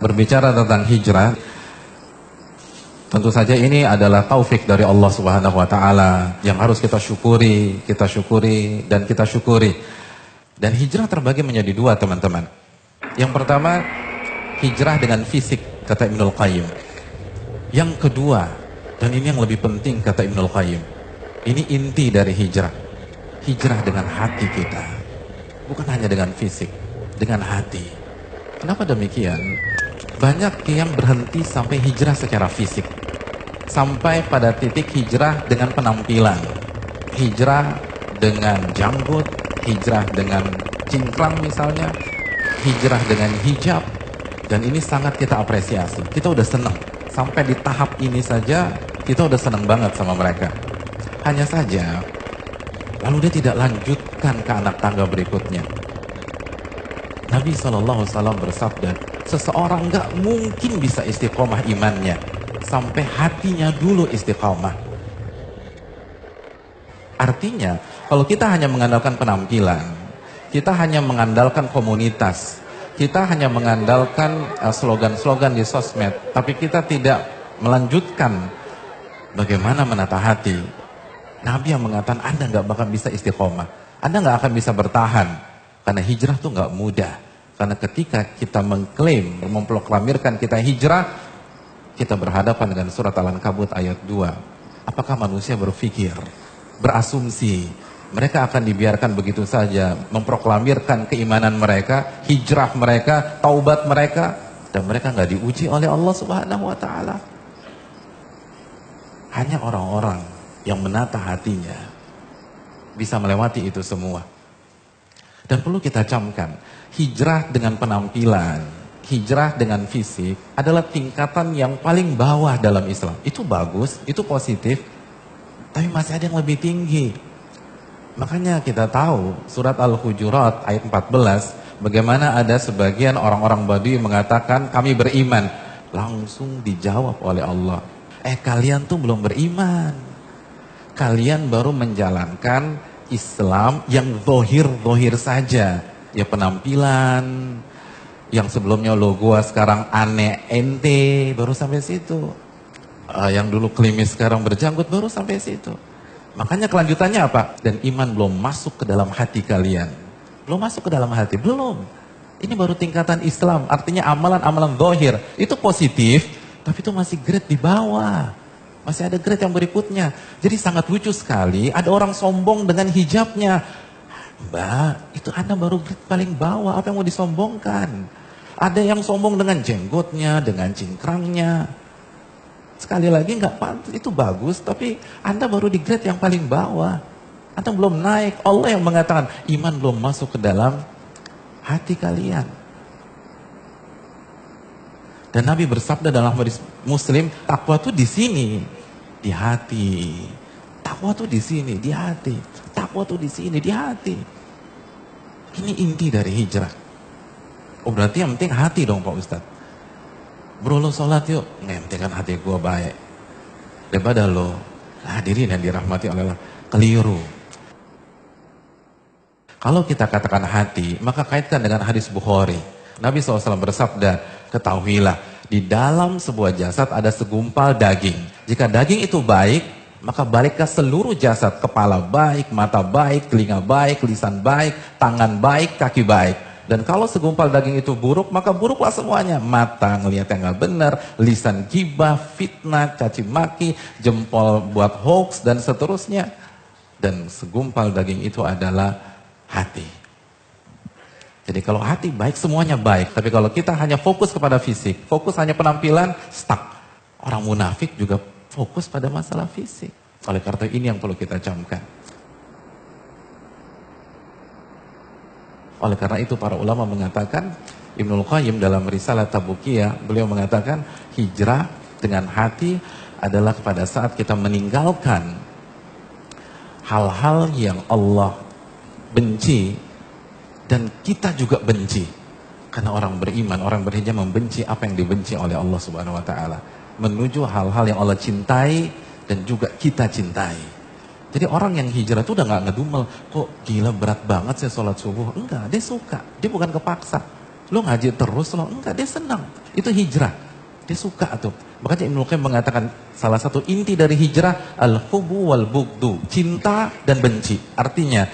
berbicara tentang hijrah, tentu saja ini adalah taufik dari Allah Subhanahu wa taala yang harus kita syukuri dan kita syukuri. Dan hijrah terbagi menjadi dua, teman-teman. Yang pertama, hijrah dengan fisik, kata Ibnul Qayyim. Yang kedua, dan ini yang lebih penting, kata Ibnul Qayyim, ini inti dari hijrah. Hijrah dengan hati kita, bukan hanya dengan fisik, dengan hati. Kenapa demikian? Banyak yang berhenti sampai hijrah secara fisik, sampai pada titik hijrah dengan penampilan, hijrah dengan janggut, hijrah dengan cingkrang misalnya, hijrah dengan hijab. Dan ini sangat kita apresiasi. Kita udah senang. Sampai di tahap ini saja kita udah senang banget sama mereka. Hanya saja lalu dia tidak lanjutkan ke anak tangga berikutnya. Nabi SAW bersabda, seseorang gak mungkin bisa istiqomah imannya sampai hatinya dulu istiqomah. Artinya, kalau kita hanya mengandalkan penampilan, kita hanya mengandalkan komunitas, kita hanya mengandalkan slogan-slogan di sosmed, tapi kita tidak melanjutkan bagaimana menata hati. Nabi yang mengatakan, Anda gak bakal bisa istiqomah, Anda gak akan bisa bertahan. Karena hijrah tuh gak mudah. Karena ketika kita mengklaim, memproklamirkan kita hijrah, kita berhadapan dengan surat Al-Ankabut ayat 2. Apakah manusia berpikir, berasumsi, mereka akan dibiarkan begitu saja memproklamirkan keimanan mereka, hijrah mereka, taubat mereka, dan mereka nggak diuji oleh Allah Subhanahu wa taala? Hanya orang-orang yang menata hatinya bisa melewati itu semua. Dan perlu kita camkan, hijrah dengan penampilan, hijrah dengan fisik adalah tingkatan yang paling bawah dalam Islam. Itu bagus, itu positif, tapi masih ada yang lebih tinggi. Makanya kita tahu surat Al-Hujurat ayat 14, bagaimana ada sebagian orang-orang Badui mengatakan kami beriman. Langsung dijawab oleh Allah, kalian tuh belum beriman. Kalian baru menjalankan Islam yang zohir saja. Ya penampilan, yang sebelumnya lo gua sekarang aneh ente, baru sampai situ. Yang dulu klimis sekarang berjanggut, baru sampai situ. Makanya kelanjutannya apa? Dan iman belum masuk ke dalam hati kalian. Belum masuk ke dalam hati, belum. Ini baru tingkatan Islam, artinya amalan-amalan zahir. Itu positif, tapi itu masih grade di bawah. Masih ada grade yang berikutnya. Jadi sangat lucu sekali, ada orang sombong dengan hijabnya. Mbak, itu Anda baru grade paling bawah, apa yang mau disombongkan? Ada yang sombong dengan jenggotnya, dengan cingkrangnya. Sekali lagi nggak pantas, itu bagus, tapi Anda baru di grade yang paling bawah. Anda belum naik. Allah yang mengatakan iman belum masuk ke dalam hati kalian. Dan Nabi bersabda dalam hadis Muslim, takwa tuh di sini, di hati. Takwa tuh di sini, di hati. Takwa tuh di sini, di hati. Ini inti dari hijrah. Oh berarti yang penting hati dong Pak Ustadz. Bro lo sholat yuk, nggak yang penting kan hati gue baik. Daripada lo hadirin yang dirahmati oleh Allah, keliru. Kalau kita katakan hati, maka kaitkan dengan hadis Bukhari. Nabi SAW bersabda, ketahuilah, di dalam sebuah jasad ada segumpal daging. Jika daging itu baik, maka baiklah seluruh jasad. Kepala baik, mata baik, telinga baik, lisan baik, tangan baik, kaki baik. Dan kalau segumpal daging itu buruk, maka buruklah semuanya. Mata ngelihat yang gak benar, lisan gibah, fitnah, caci maki, jempol buat hoax, dan seterusnya. Dan segumpal daging itu adalah hati. Jadi kalau hati baik, semuanya baik. Tapi kalau kita hanya fokus kepada fisik, fokus hanya penampilan, stuck. Orang munafik juga fokus pada masalah fisik. Oleh karena ini yang perlu kita camkan. Oleh karena itu para ulama mengatakan, Ibnul Qayyim dalam Risalah Tabukiyah, beliau mengatakan hijrah dengan hati adalah pada saat kita meninggalkan hal-hal yang Allah benci dan kita juga benci. Karena orang beriman, orang berhijrah membenci apa yang dibenci oleh Allah Subhanahu wa taala, menuju hal-hal yang Allah cintai dan juga kita cintai. Jadi orang yang hijrah itu udah gak ngedumel, kok gila berat banget saya sholat subuh. Enggak, dia suka, dia bukan kepaksa. Lo ngaji terus lo, enggak, dia senang. Itu hijrah. Dia suka tuh. Makanya Ibnu Qayyim mengatakan salah satu inti dari hijrah al-hubbu wal bughdu, cinta dan benci. Artinya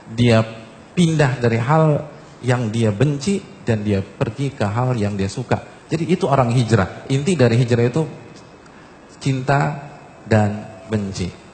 dia pindah dari hal yang dia benci dan dia pergi ke hal yang dia suka. Jadi itu orang hijrah. Inti dari hijrah itu cinta dan benci.